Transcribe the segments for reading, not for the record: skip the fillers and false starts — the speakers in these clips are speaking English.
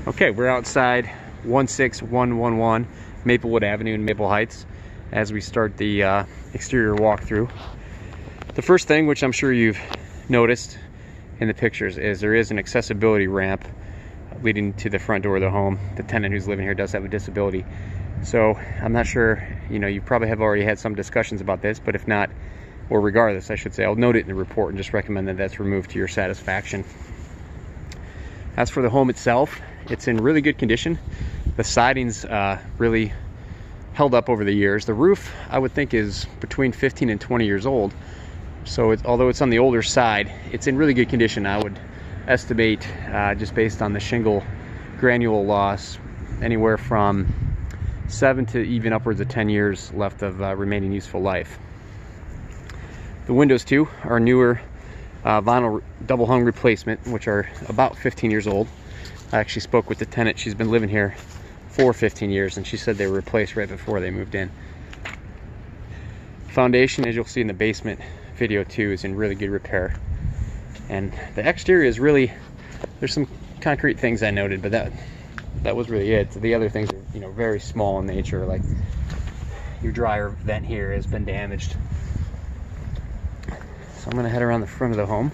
Okay, we're outside 16111 Maplewood Avenue in Maple Heights as we start the exterior walkthrough. The first thing, which I'm sure you've noticed in the pictures, is there is an accessibility ramp leading to the front door of the home. The tenant who's living here does have a disability. So I'm not sure, you probably have already had some discussions about this, but if not, or regardless, I should say, I'll note it in the report and just recommend that that's removed to your satisfaction. As for the home itself, it's in really good condition. The siding's really held up over the years. The roof, I would think, is between 15 and 20 years old. So although it's on the older side, it's in really good condition. I would estimate, just based on the shingle granule loss, anywhere from 7 to even upwards of 10 years left of remaining useful life. The windows too are newer vinyl double hung replacement, which are about 15 years old. I actually spoke with the tenant. She's been living here for 15 years, and she said they were replaced right before they moved in. Foundation, as you'll see in the basement video too, is in really good repair. And the exterior is really, there's some concrete things I noted, but that was really it. So the other things are, very small in nature, like your dryer vent here has been damaged. So I'm gonna head around the front of the home.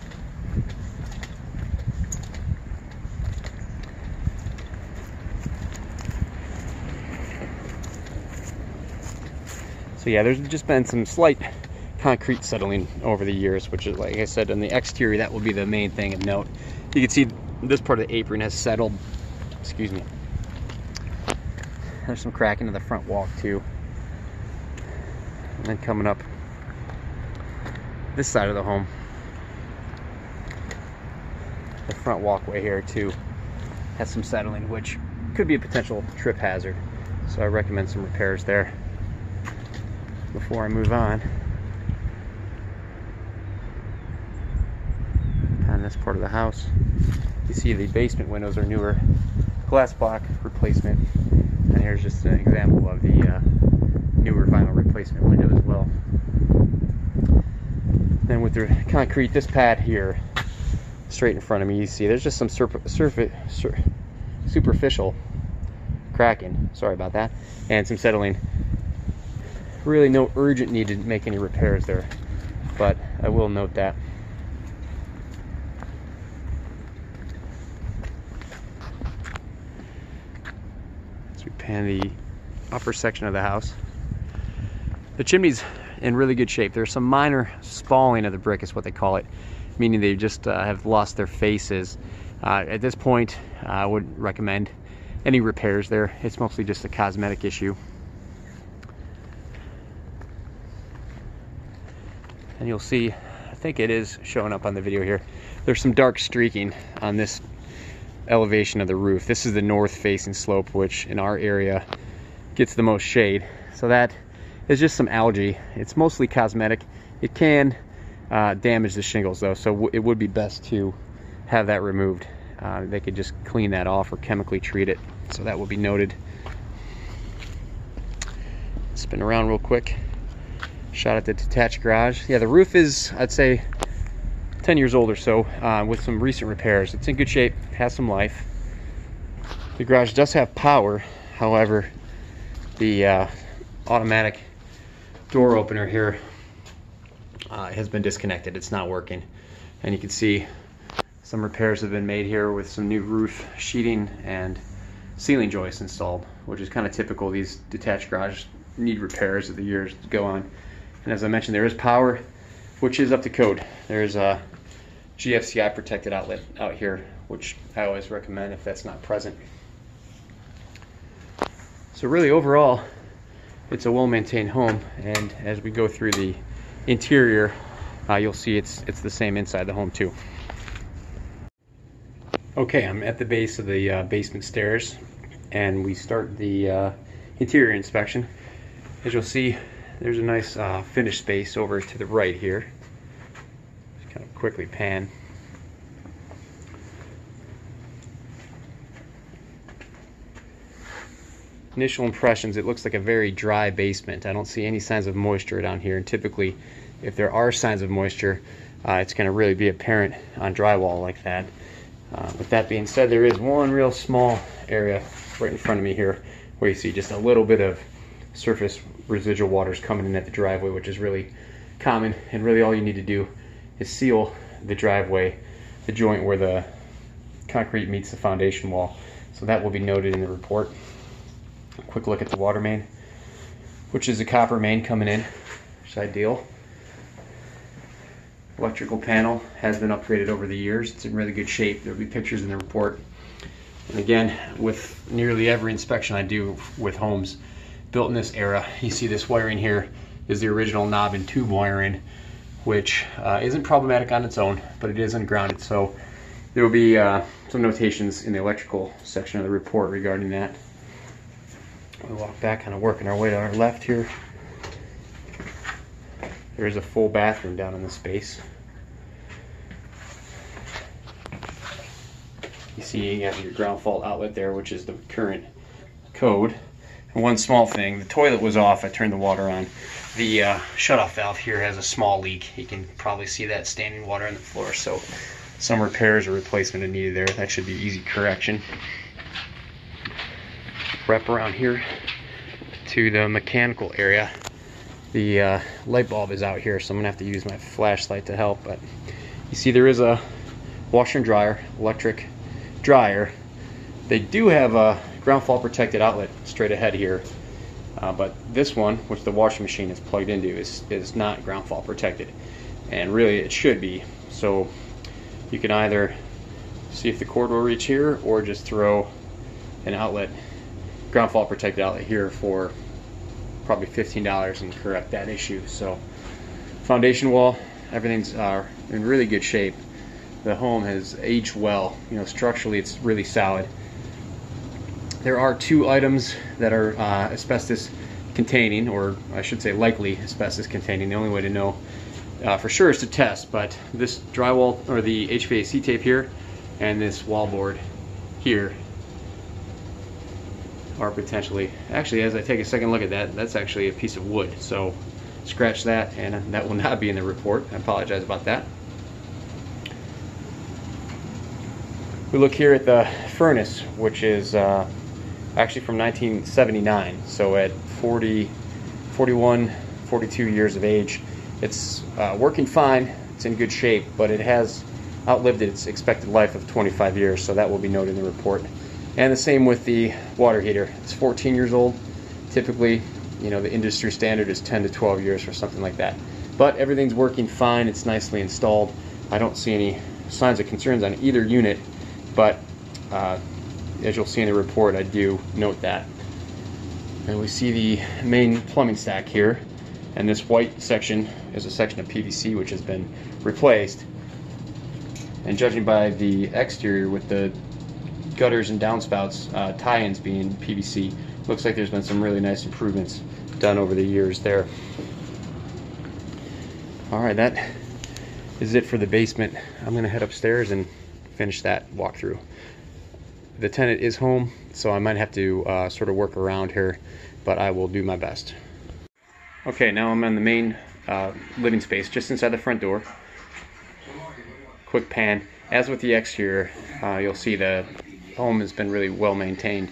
So yeah, there's just been some slight concrete settling over the years, which is, like I said, on the exterior, that will be the main thing of note. You can see this part of the apron has settled. Excuse me. There's some cracking in the front walk too. And then coming up this side of the home, the front walkway here too has some settling, which could be a potential trip hazard. So I recommend some repairs there. Before I move on this part of the house, you see the basement windows are newer glass block replacement, and here's just an example of the newer vinyl replacement window as well. Then with the concrete, this pad here straight in front of me, you see there's just some superficial cracking, sorry about that, and some settling. Really no urgent need to make any repairs there, but I will note that. As we pan the upper section of the house, the chimney's in really good shape. There's some minor spalling of the brick, is what they call it, meaning they just have lost their faces. At this point, I would recommend any repairs there. It's mostly just a cosmetic issue. And you'll see, I think it is showing up on the video here, there's some dark streaking on this elevation of the roof. This is the north facing slope, which in our area gets the most shade. So that is just some algae. It's mostly cosmetic. It can damage the shingles though, so it would be best to have that removed. They could just clean that off or chemically treat it. So that will be noted. Spin around real quick. Shot at the detached garage. Yeah, the roof is, I'd say, 10 years old or so, with some recent repairs. It's in good shape, has some life. The garage does have power, however, the automatic door opener here has been disconnected. It's not working. And you can see some repairs have been made here with some new roof sheeting and ceiling joists installed, which is kind of typical. These detached garages need repairs as the years go on. And as I mentioned, there is power, which is up to code. There's a GFCI protected outlet out here, which I always recommend if that's not present. So really overall, it's a well-maintained home, and as we go through the interior, you'll see it's the same inside the home too. Okay, I'm at the base of the basement stairs, and we start the interior inspection. As you'll see, there's a nice finished space over to the right here. Just kind of quickly pan. Initial impressions, it looks like a very dry basement. I don't see any signs of moisture down here, and typically if there are signs of moisture, it's going to really be apparent on drywall like that. With that being said, there is one real small area right in front of me here, where you see just a little bit of surface residual waters coming in at the driveway, which is really common. And really all you need to do is seal the driveway, the joint where the concrete meets the foundation wall. So that will be noted in the report. A quick look at the water main, which is a copper main coming in, which is ideal. Electrical panel has been upgraded over the years. It's in really good shape. There'll be pictures in the report. And again, with nearly every inspection I do with homes built in this era, you see this wiring here is the original knob and tube wiring, which isn't problematic on its own, but it is ungrounded. So there will be some notations in the electrical section of the report regarding that. We walk back, kind of working our way to our left here. There's a full bathroom down in this space. You see you have your ground fault outlet there, which is the current code. And one small thing, the toilet was off. I turned the water on. The shutoff valve here has a small leak. You can probably see that standing water on the floor. So some repairs or replacement are needed there. That should be easy correction. Wrap around here to the mechanical area. The light bulb is out here, so I'm gonna have to use my flashlight to help. But you see there is a washer and dryer, electric dryer. They do have a ground fault protected outlet straight ahead here, but this one, which the washing machine is plugged into, is not ground fault protected, and really it should be. So you can either see if the cord will reach here, or just throw an outlet, ground fault protected outlet here for probably $15 and correct that issue. So foundation wall, everything's in really good shape. The home has aged well. You know, structurally it's really solid. There are two items that are asbestos containing, or I should say likely asbestos containing. The only way to know for sure is to test, but this drywall, or the HVAC tape here, and this wall board here are potentially, actually, as I take a second look at that, that's actually a piece of wood. So scratch that, and that will not be in the report. I apologize about that. We look here at the furnace, which is actually from 1979. So at 41, 42 years of age, it's working fine. It's in good shape, but it has outlived its expected life of 25 years. So that will be noted in the report. And the same with the water heater. It's 14 years old. Typically, you know, the industry standard is 10 to 12 years for something like that. But everything's working fine. It's nicely installed. I don't see any signs of concerns on either unit, but as you'll see in the report, I do note that. And we see the main plumbing stack here, and this white section is a section of PVC which has been replaced. And judging by the exterior with the gutters and downspouts tie-ins being PVC, looks like there's been some really nice improvements done over the years there. Alright, that is it for the basement. I'm gonna head upstairs and finish that walkthrough. The tenant is home, so I might have to sort of work around here, but I will do my best. Okay, now I'm in the main living space, just inside the front door. Quick pan. As with the exterior, you'll see the home has been really well maintained.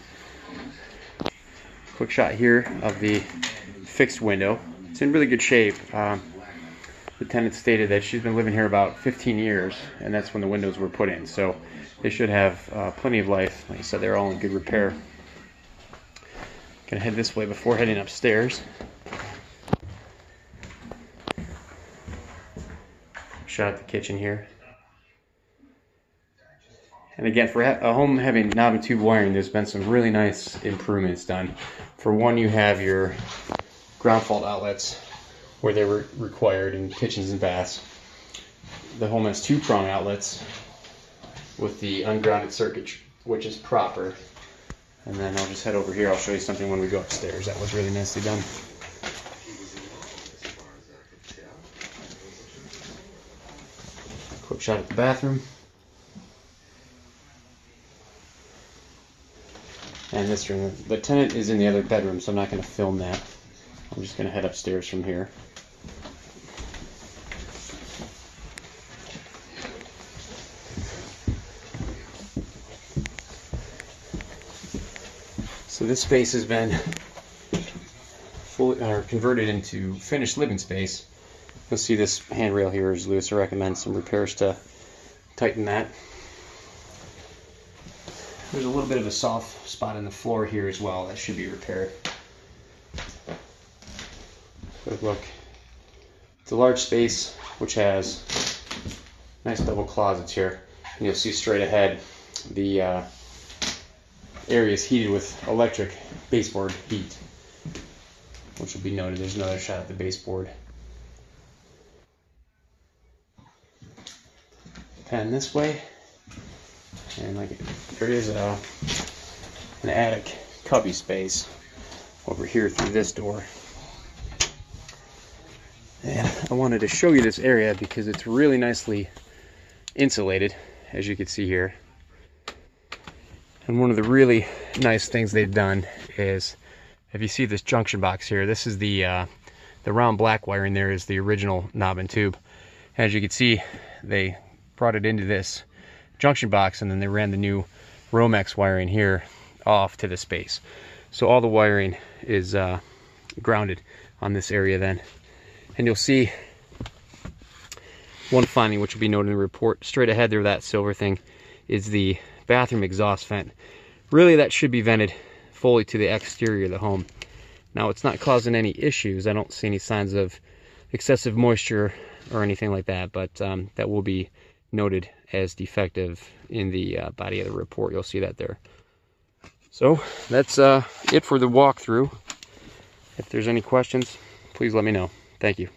Quick shot here of the fixed window. It's in really good shape. The tenant stated that she's been living here about 15 years, and that's when the windows were put in. So they should have plenty of life. Like I said, they're all in good repair. Gonna head this way before heading upstairs. Shot at the kitchen here. And again, for a home having knob and tube wiring, there's been some really nice improvements done. For one, you have your ground fault outlets where they were required in kitchens and baths. The home has two prong outlets with the ungrounded circuit, which is proper. And then I'll just head over here. I'll show you something when we go upstairs. That was really nicely done. Quick shot at the bathroom. And this room. The tenant is in the other bedroom, so I'm not going to film that. I'm just going to head upstairs from here. So this space has been fully converted into finished living space. You'll see this handrail here is loose. I recommend some repairs to tighten that. There's a little bit of a soft spot in the floor here as well that should be repaired. Good look. It's a large space which has nice double closets here. And you'll see straight ahead the area is heated with electric baseboard heat, which will be noted. There's another shot at the baseboard. Pan this way, and like there is an attic cubby space over here through this door. And I wanted to show you this area because it's really nicely insulated, as you can see here. And one of the really nice things they've done is, if you see this junction box here, this is the round black wiring there is the original knob and tube. As you can see, they brought it into this junction box, and then they ran the new Romex wiring here off to the space. So all the wiring is grounded on this area then. And you'll see one finding which will be noted in the report. Straight ahead there, that silver thing, is the bathroom exhaust vent. Really, that should be vented fully to the exterior of the home. Now, it's not causing any issues. I don't see any signs of excessive moisture or anything like that, but that will be noted as defective in the body of the report. You'll see that there. So that's it for the walkthrough. If there's any questions, please let me know. Thank you.